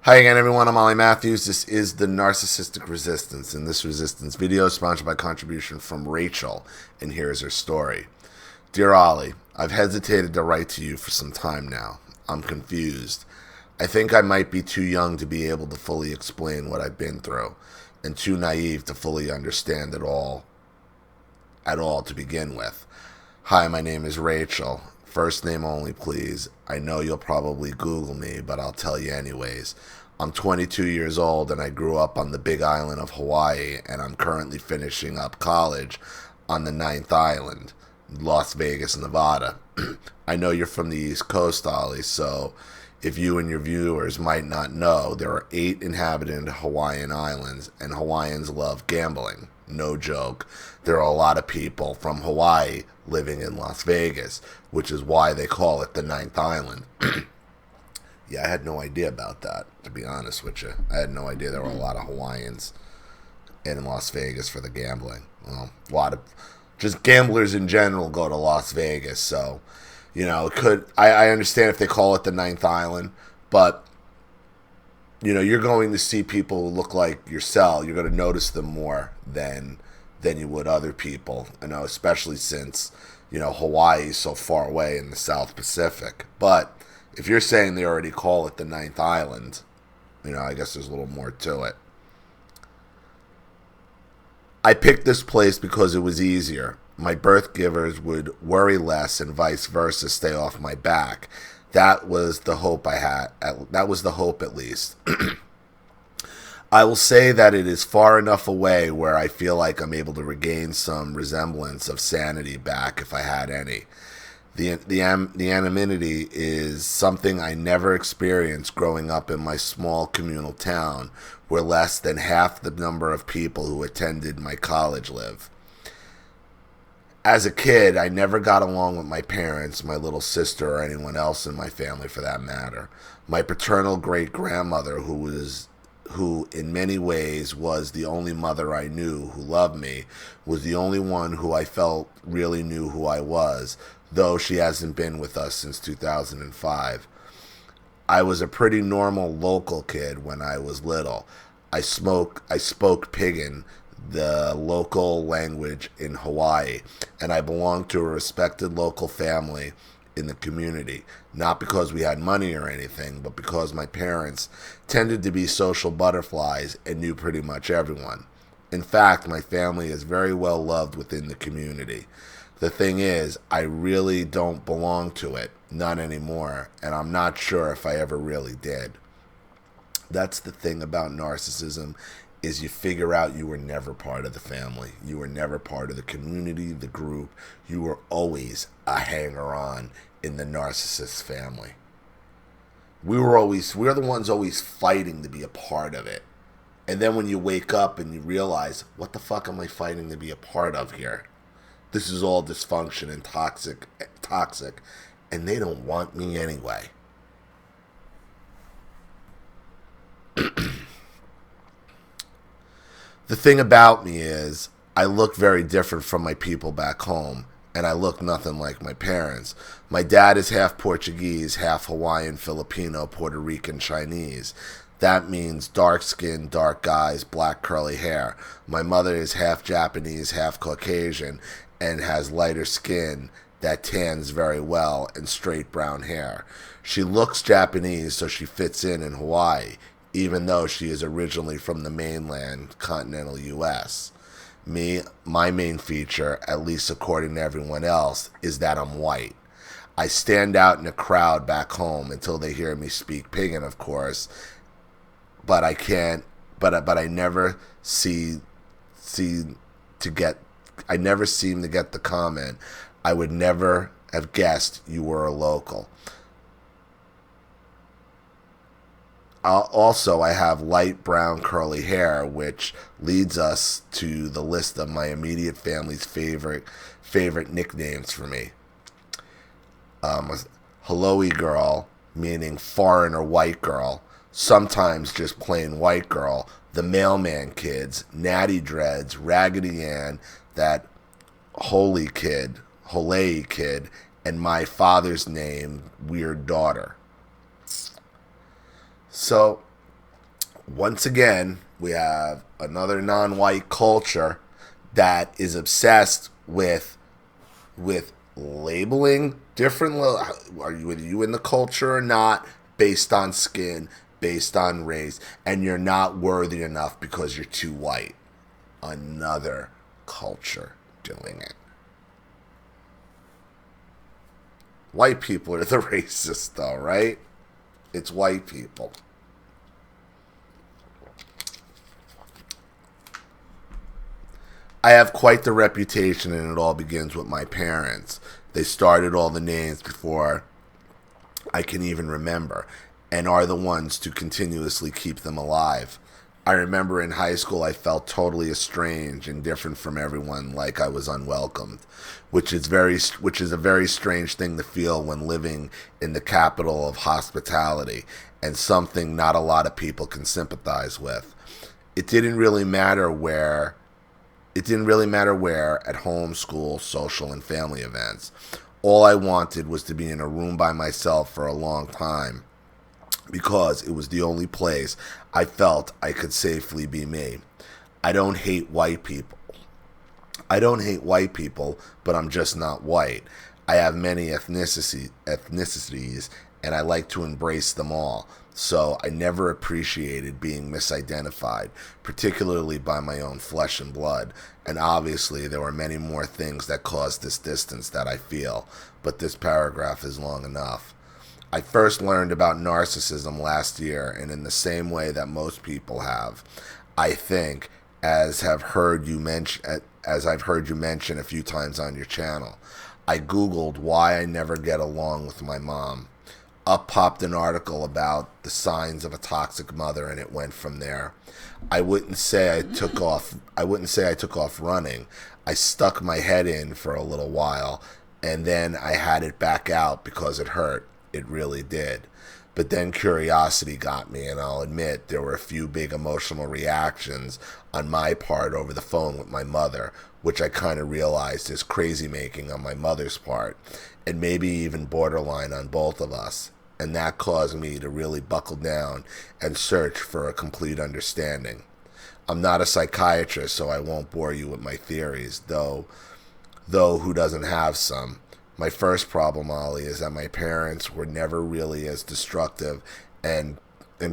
Hi again, everyone. I'm Ollie Matthews. This is the Narcissistic Resistance, and this resistance video is sponsored by contribution from Rachel, and here is her story. Dear Ollie, I've hesitated to write to you for some time now. I'm confused. I think I might be too young to be able to fully explain what I've been through, and too naive to fully understand it all to begin with. Hi, my name is Rachel. First name only, please. I know you'll probably Google me, but I'll tell you anyways. I'm 22 years old and I grew up on the big island of Hawaii, and I'm currently finishing up college on the ninth island, Las Vegas, Nevada. I know you're from the East Coast, Ollie, so if you and your viewers might not know, there are 8 inhabited Hawaiian islands, and Hawaiians love gambling. No joke. There are a lot of people from Hawaii living in Las Vegas, which is why they call it the ninth island. Yeah, I had no idea about that, to be honest with you. I had no idea there were a lot of Hawaiians in Las Vegas for the gambling. Well, a lot of just gamblers in general go to Las Vegas, so it could. I understand if they call it the ninth island, but you're going to see people who look like yourself. You're going to notice them more than you would other people. Especially since Hawaii is so far away in the South Pacific. But if you're saying they already call it the ninth island, I guess there's a little more to it. I picked this place because it was easier. My birth givers would worry less and vice versa stay off my back. That was the hope I had. That was the hope, at least. I will say that it is far enough away where I feel like I'm able to regain some resemblance of sanity back if I had any. The anonymity is something I never experienced growing up in my small communal town where less than half the number of people who attended my college live. As a kid, I never got along with my parents, my little sister, or anyone else in my family for that matter. My paternal great-grandmother, who in many ways was the only mother I knew who loved me, was the only one who I felt really knew who I was, though she hasn't been with us since 2005. I was a pretty normal local kid when I was little. I spoke Piggin, the local language in Hawaii, and I belonged to a respected local family in the community, not because we had money or anything, but because my parents tended to be social butterflies and knew pretty much everyone. In fact, my family is very well loved within the community. The thing is, I really don't belong to it, not anymore, and I'm not sure if I ever really did. That's the thing about narcissism, is you figure out you were never part of the family. You were never part of the community, the group. You were always a hanger-on in the narcissist family. We're the ones always fighting to be a part of it. And then when you wake up and you realize, what the fuck am I fighting to be a part of here? This is all dysfunction and toxic, and they don't want me anyway. The thing about me is, I look very different from my people back home, and I look nothing like my parents. My dad is half Portuguese, half Hawaiian, Filipino, Puerto Rican, Chinese. That means dark skin, dark eyes, black curly hair. My mother is half Japanese, half Caucasian, and has lighter skin that tans very well and straight brown hair. She looks Japanese, so she fits in Hawaii, even though she is originally from the mainland continental U.S. My main feature, at least according to everyone else, is that I'm white. I stand out in a crowd back home until they hear me speak Piggin, of course, but I can't. But I never seem to get the comment. I would never have guessed you were a local. Also, I have light brown curly hair, which leads us to the list of my immediate family's favorite nicknames for me. Hello-y girl, meaning foreign or white girl. Sometimes just plain white girl. The mailman kids, Natty Dreads, Raggedy Ann, that Holy kid, and my father's name, Weird Daughter. So once again, we have another non-white culture that is obsessed with labeling different. Are you in the culture or not? Based on skin, based on race, and you're not worthy enough because you're too white. Another culture doing it. White people are the racists, though, right? It's white people. I have quite the reputation, and it all begins with my parents. They started all the names before I can even remember, and are the ones to continuously keep them alive. I remember in high school I felt totally estranged and different from everyone, like I was unwelcomed, which is a very strange thing to feel when living in the capital of hospitality, and something not a lot of people can sympathize with. It didn't really matter where at home, school, social, and family events. All I wanted was to be in a room by myself for a long time because it was the only place I felt I could safely be me. I don't hate white people. But I'm just not white. I have many ethnicities, and I like to embrace them all. So I never appreciated being misidentified, particularly by my own flesh and blood. And obviously there were many more things that caused this distance that I feel, but this paragraph is long enough. I first learned about narcissism last year, and in the same way that most people have, I think, as I've heard you mention a few times on your channel. I Googled why I never get along with my mom. Up popped an article about the signs of a toxic mother, and it went from there. I wouldn't say I took off running. I stuck my head in for a little while, and then I had it back out because it hurt. It really did. But then curiosity got me, and I'll admit there were a few big emotional reactions on my part over the phone with my mother, which I kind of realized is crazy making on my mother's part, and maybe even borderline on both of us. And that caused me to really buckle down and search for a complete understanding. I'm not a psychiatrist, so I won't bore you with my theories, though who doesn't have some? My first problem, Ollie, is that my parents were never really as destructive and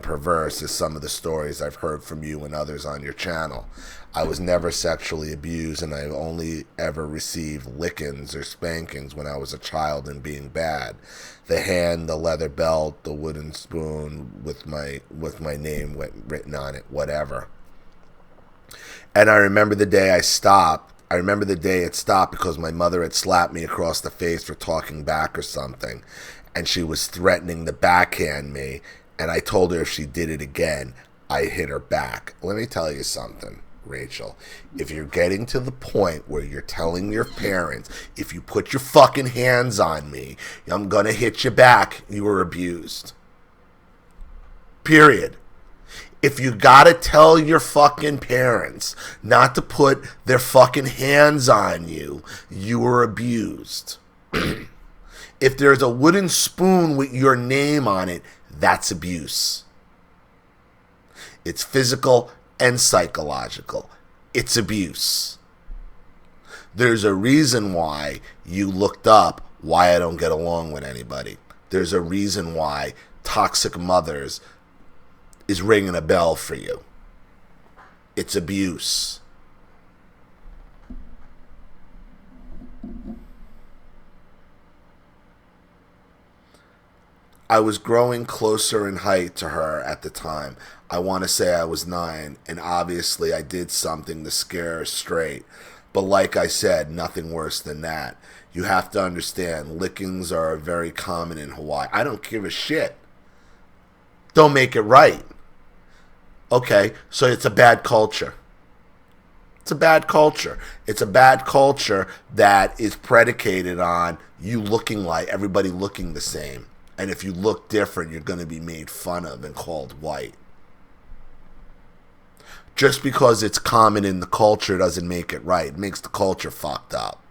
perverse as some of the stories I've heard from you and others on your channel. I was never sexually abused, and I've only ever received lickings or spankings when I was a child and being bad. The hand, the leather belt, the wooden spoon with my name written on it, whatever. And I remember the day it stopped because my mother had slapped me across the face for talking back or something, and she was threatening to backhand me, and I told her if she did it again, I hit her back. Let me tell you something, Rachel. If you're getting to the point where you're telling your parents, if you put your fucking hands on me, I'm gonna hit you back, you were abused. Period. If you gotta tell your fucking parents not to put their fucking hands on you, you were abused. If there's a wooden spoon with your name on it, that's abuse. It's physical and psychological. It's abuse. There's a reason why you looked up why I don't get along with anybody. There's a reason why toxic mothers is ringing a bell for you. It's abuse. I was growing closer in height to her at the time. I want to say I was 9, and obviously I did something to scare her straight. But like I said, nothing worse than that. You have to understand, lickings are very common in Hawaii. I don't give a shit. Don't make it right. Okay, so it's a bad culture. It's a bad culture. It's a bad culture that is predicated on you looking like everybody looking the same. And if you look different, you're going to be made fun of and called white. Just because it's common in the culture doesn't make it right. It makes the culture fucked up.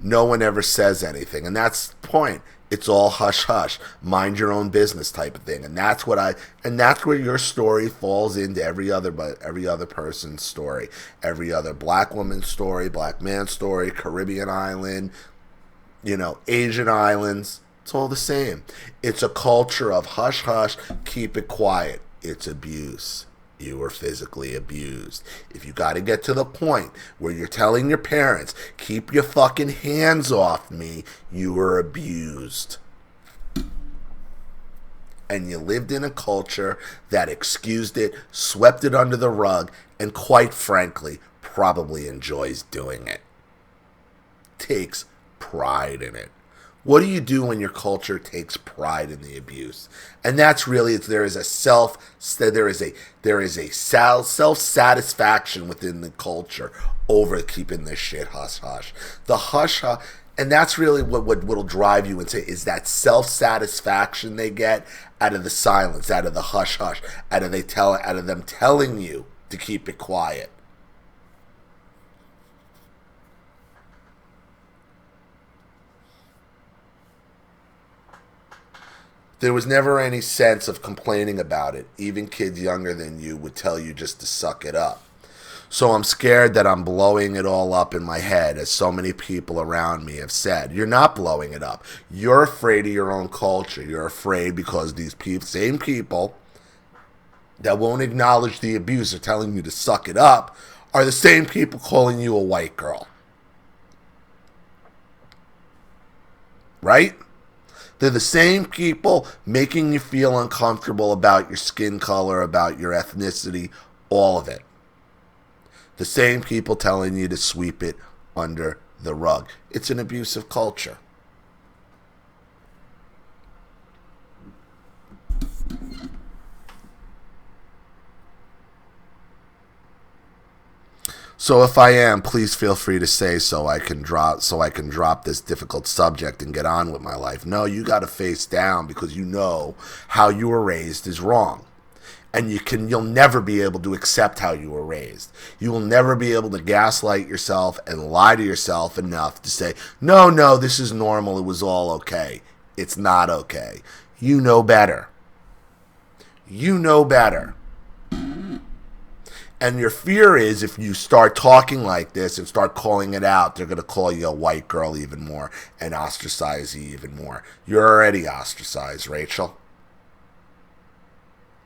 No one ever says anything. And that's the point. It's all hush hush, mind your own business type of thing, and that's where your story falls into every other person's story, every other black woman's story, black man's story, Caribbean island, Asian islands. It's all the same. It's a culture of hush hush, keep it quiet. It's abuse. You were physically abused. If you got to get to the point where you're telling your parents, keep your fucking hands off me, you were abused. And you lived in a culture that excused it, swept it under the rug, and quite frankly, probably enjoys doing it. Takes pride in it. What do you do when your culture takes pride in the abuse? And that's really, there is a self-satisfaction within the culture over keeping this shit hush hush. The hush hush, and that's really what'll drive you into is that self-satisfaction they get out of the silence, out of the hush hush, out of them telling you to keep it quiet. There was never any sense of complaining about it. Even kids younger than you would tell you just to suck it up. So I'm scared that I'm blowing it all up in my head, as so many people around me have said. You're not blowing it up. You're afraid of your own culture. You're afraid because these same people that won't acknowledge the abuse or telling you to suck it up are the same people calling you a white girl. Right? They're the same people making you feel uncomfortable about your skin color, about your ethnicity, all of it. The same people telling you to sweep it under the rug. It's an abusive culture. So if I am, please feel free to say so I can drop this difficult subject and get on with my life. No, you got to face down because you know how you were raised is wrong. And you'll never be able to accept how you were raised. You will never be able to gaslight yourself and lie to yourself enough to say, no, this is normal, it was all okay. It's not okay. You know better. You know better. And your fear is if you start talking like this and start calling it out, they're going to call you a white girl even more and ostracize you even more. You're already ostracized, Rachel.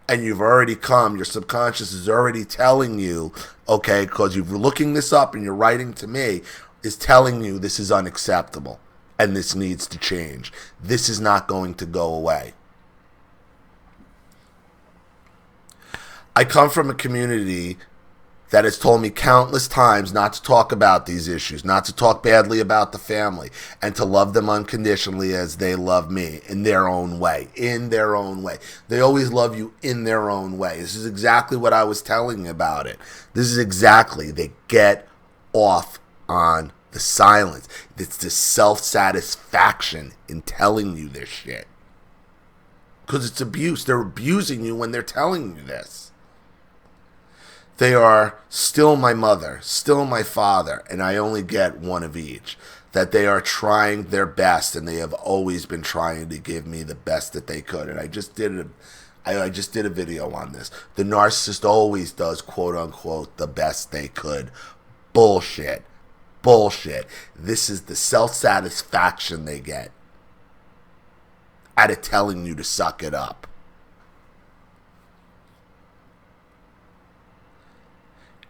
And you've already your subconscious is already telling you, okay, because you're looking this up and you're writing to me, is telling you this is unacceptable and this needs to change. This is not going to go away. I come from a community that has told me countless times not to talk about these issues, not to talk badly about the family, and to love them unconditionally as they love me in their own way. In their own way. They always love you in their own way. This is exactly what I was telling you about it. This is exactly, they get off on the silence. It's the self-satisfaction in telling you this shit. Because it's abuse. They're abusing you when they're telling you this. They are still my mother, still my father, and I only get one of each. That they are trying their best, and they have always been trying to give me the best that they could. And I just did a video on this. The narcissist always does, quote unquote, the best they could. Bullshit. Bullshit. This is the self-satisfaction they get out of telling you to suck it up.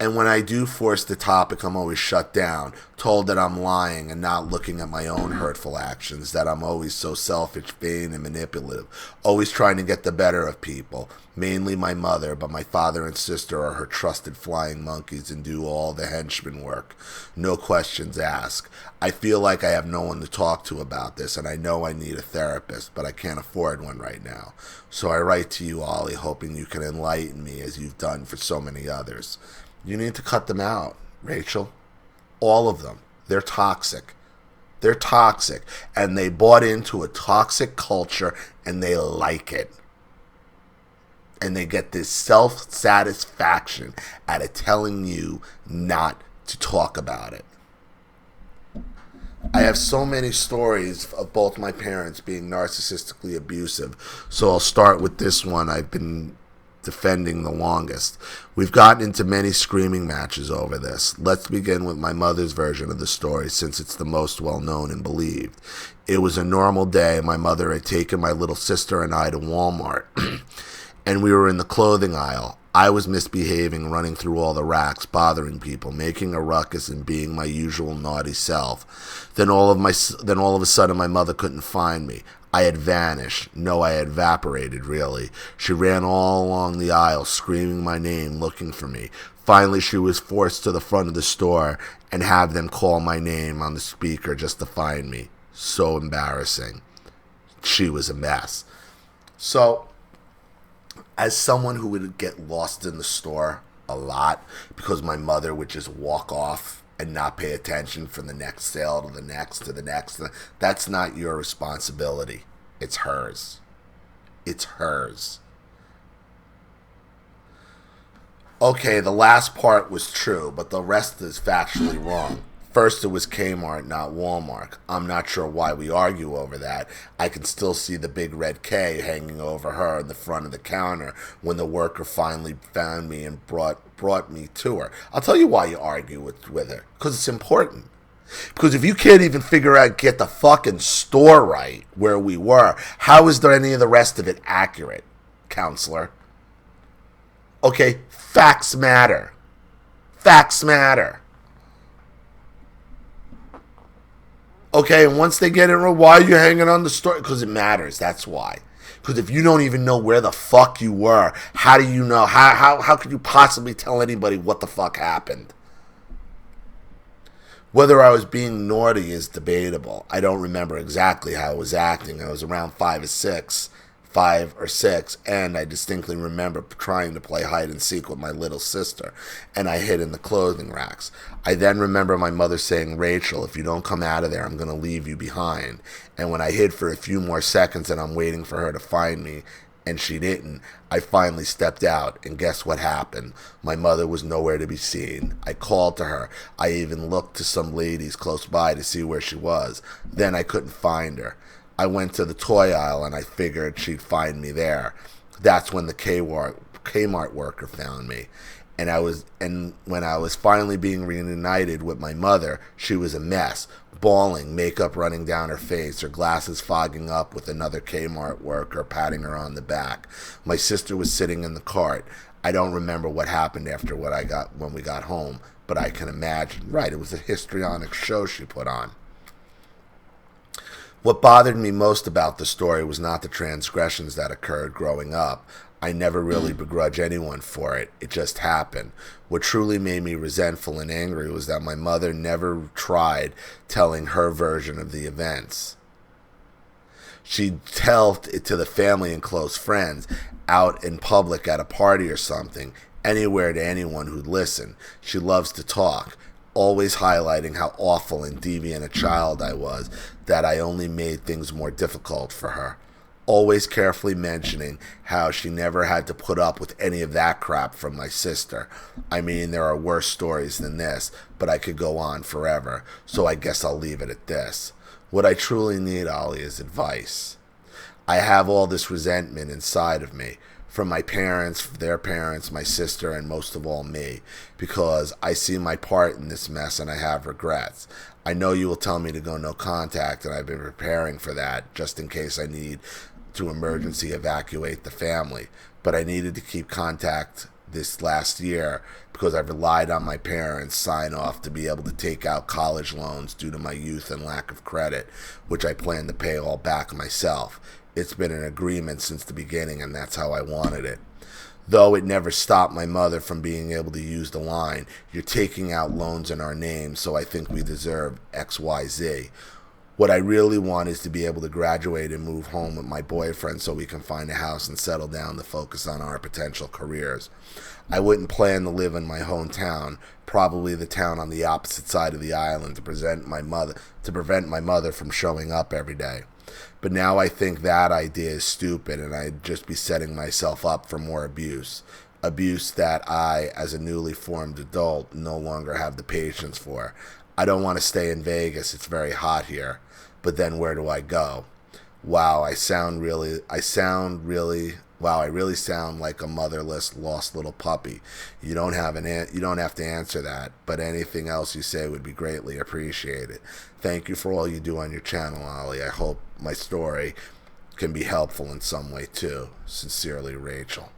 And when I do force the topic, I'm always shut down, told that I'm lying and not looking at my own hurtful actions, that I'm always so selfish, vain, and manipulative, always trying to get the better of people, mainly my mother, but my father and sister are her trusted flying monkeys and do all the henchman work. No questions asked. I feel like I have no one to talk to about this, and I know I need a therapist, but I can't afford one right now. So I write to you, Ollie, hoping you can enlighten me as you've done for so many others. You need to cut them out, Rachel. All of them. They're toxic. They're toxic. And they bought into a toxic culture and they like it. And they get this self-satisfaction out of telling you not to talk about it. I have so many stories of both my parents being narcissistically abusive, so I'll start with this one I've been defending the longest. We've gotten into many screaming matches over this. Let's begin with my mother's version of the story, since it's the most well known and believed. It was a normal day. My mother had taken my little sister and I to Walmart, and we were in the clothing aisle. I was misbehaving, running through all the racks, bothering people, making a ruckus, and being my usual naughty self. Then all of a sudden, my mother couldn't find me. I had vanished. No, I had evaporated, really. She ran all along the aisle, screaming my name, looking for me. Finally, she was forced to the front of the store and have them call my name on the speaker just to find me. So embarrassing. She was a mess. So, as someone who would get lost in the store a lot because my mother would just walk off and not pay attention from the next sale to the next to the next, that's not your responsibility. It's hers. It's hers. Okay, the last part was true, but the rest is factually wrong. First, it was Kmart, not Walmart. I'm not sure why we argue over that. I can still see the big red K hanging over her in the front of the counter when the worker finally found me and brought me to her. I'll tell you why you argue with her. Because it's important. Because if you can't even figure out, get the fucking store right where we were, how is there any of the rest of it accurate, counselor? Okay, facts matter. Facts matter. Okay, and once they get it wrong, why are you hanging on the story? Because it matters, that's why. Because if you don't even know where the fuck you were, how do you know? How could you possibly tell anybody what the fuck happened? Whether I was being naughty is debatable. I don't remember exactly how I was acting. I was around 5 or 6, and I distinctly remember trying to play hide and seek with my little sister, and I hid in the clothing racks. I then remember my mother saying, "Rachel, if you don't come out of there, I'm going to leave you behind." And when I hid for a few more seconds and I'm waiting for her to find me, and she didn't, I finally stepped out, and guess what happened? My mother was nowhere to be seen. I called to her. I even looked to some ladies close by to see where she was. Then I couldn't find her. I went to the toy aisle and I figured she'd find me there. That's when the Kmart worker found me. And when I was finally being reunited with my mother, she was a mess, bawling, makeup running down her face, her glasses fogging up, with another Kmart worker patting her on the back. My sister was sitting in the cart. I don't remember what happened after when we got home, but I can imagine. Right, it was a histrionic show she put on. What bothered me most about the story was not the transgressions that occurred growing up. I never really begrudge anyone for it. It just happened. What truly made me resentful and angry was that my mother never tried telling her version of the events. She'd tell it to the family and close friends, out in public at a party or something, anywhere to anyone who'd listen. She loves to talk, always highlighting how awful and deviant a child I was, that I only made things more difficult for her. Always carefully mentioning how she never had to put up with any of that crap from my sister. I mean, there are worse stories than this, but I could go on forever, so I guess I'll leave it at this. What I truly need, Ollie, is advice. I have all this resentment inside of me, from my parents, their parents, my sister, and most of all me, because I see my part in this mess and I have regrets. I know you will tell me to go no contact, and I've been preparing for that just in case I need to emergency evacuate the family. But I needed to keep contact this last year because I relied on my parents' sign-off to be able to take out college loans due to my youth and lack of credit, which I plan to pay all back myself. It's been an agreement since the beginning, and that's how I wanted it. Though it never stopped my mother from being able to use the line, "You're taking out loans in our name, so I think we deserve XYZ." What I really want is to be able to graduate and move home with my boyfriend so we can find a house and settle down to focus on our potential careers. I wouldn't plan to live in my hometown, probably the town on the opposite side of the island, to prevent my mother from showing up every day. But now I think that idea is stupid, and I'd just be setting myself up for more abuse. Abuse that I, as a newly formed adult, no longer have the patience for. I don't want to stay in Vegas. It's very hot here. But then where do I go? Wow, I really sound like a motherless, lost little puppy. You don't have to answer that, but anything else you say would be greatly appreciated. Thank you for all you do on your channel, Ollie. I hope my story can be helpful in some way too. Sincerely, Rachel.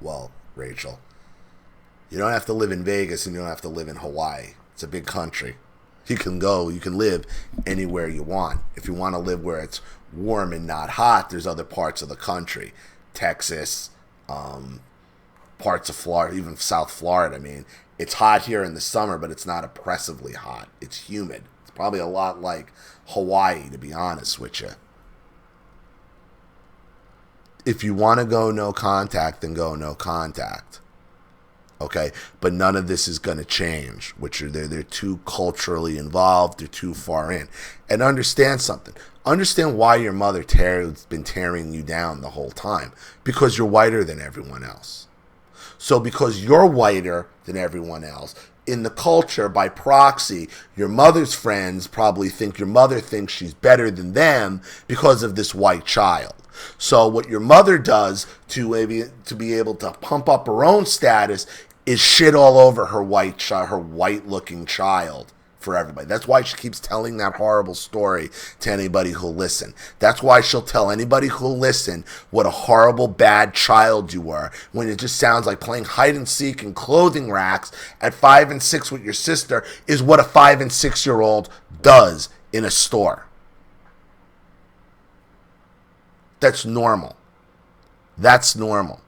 Well, Rachel, you don't have to live in Vegas and you don't have to live in Hawaii. It's a big country. You can live anywhere you want. If you want to live where it's warm and not hot, there's other parts of the country. Texas, parts of Florida, even South Florida. I mean, it's hot here in the summer, but it's not oppressively hot. It's humid. It's probably a lot like Hawaii, to be honest with you. If you want to go no contact, then go no contact. Okay, but none of this is going to change. They're too culturally involved. They're too far in. And understand something. Understand why your mother has been tearing you down the whole time. Because you're whiter than everyone else. So because you're whiter than everyone else, in the culture, by proxy, your mother's friends probably think your mother thinks she's better than them because of this white child. So what your mother does to be able to pump up her own status is shit all over her white-looking child for everybody. That's why she keeps telling that horrible story to anybody who'll listen. That's why she'll tell anybody who'll listen what a horrible, bad child you were, when it just sounds like playing hide and seek in clothing racks at 5 and 6 with your sister is what a 5 and 6-year-old does in a store. That's normal. That's normal.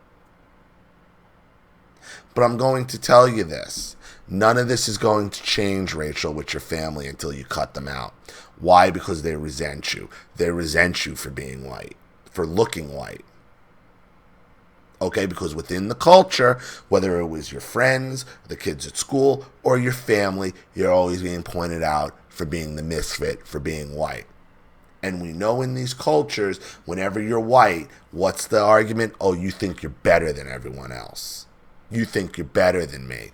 But I'm going to tell you this. None of this is going to change, Rachel, with your family until you cut them out. Why? Because they resent you. They resent you for being white, for looking white. Okay? Because within the culture, whether it was your friends, the kids at school, or your family, you're always being pointed out for being the misfit, for being white. And we know in these cultures, whenever you're white, what's the argument? Oh, you think you're better than everyone else. You think you're better than me.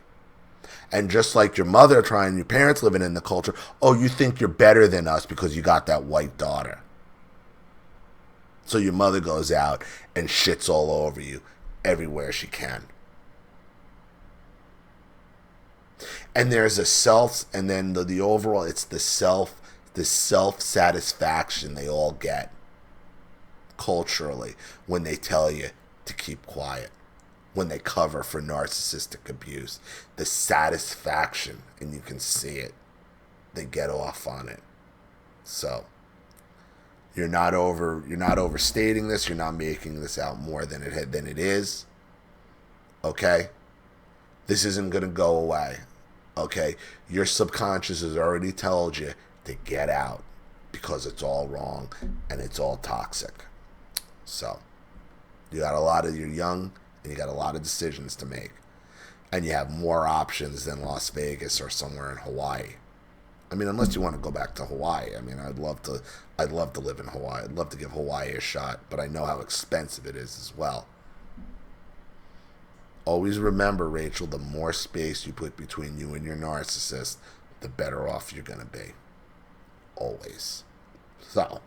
And just like your mother your parents living in the culture, oh, you think you're better than us because you got that white daughter. So your mother goes out and shits all over you everywhere she can. And there's and then the overall, it's the self-satisfaction they all get culturally when they tell you to keep quiet, when they cover for narcissistic abuse. The satisfaction, and you can see it, they get off on it. So you're not overstating this. You're not making this out more than it is. Okay? This isn't going to go away. Okay? Your subconscious has already told you to get out because it's all wrong and it's all toxic. So you're young and you got a lot of decisions to make, and you have more options than Las Vegas or somewhere in Hawaii. I mean, unless you want to go back to Hawaii. I mean, I'd love to live in Hawaii. I'd love to give Hawaii a shot, but I know how expensive it is as well. Always remember, Rachel, the more space you put between you and your narcissist, the better off you're going to be. Always. So,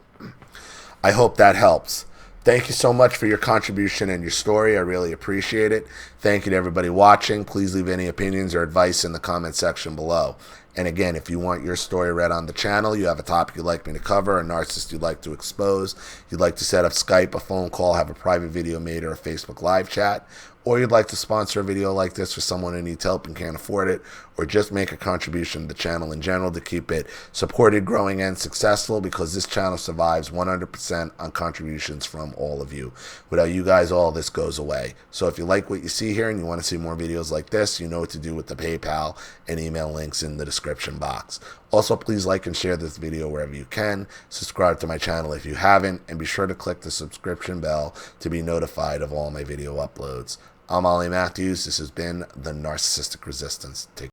I hope that helps. Thank you so much for your contribution and your story. I really appreciate it. Thank you to everybody watching. Please leave any opinions or advice in the comment section below. And again, if you want your story read on the channel, you have a topic you'd like me to cover, a narcissist you'd like to expose, you'd like to set up Skype, a phone call, have a private video made, or a Facebook live chat, or you'd like to sponsor a video like this for someone who needs help and can't afford it, or just make a contribution to the channel in general to keep it supported, growing, and successful, because this channel survives 100% on contributions from all of you. Without you guys, all this goes away. So if you like what you see here and you want to see more videos like this, you know what to do with the PayPal and email links in the description box. Also, please like and share this video wherever you can. Subscribe to my channel if you haven't, and be sure to click the subscription bell to be notified of all my video uploads. I'm Ollie Matthews. This has been the Narcissistic Resistance. Take care.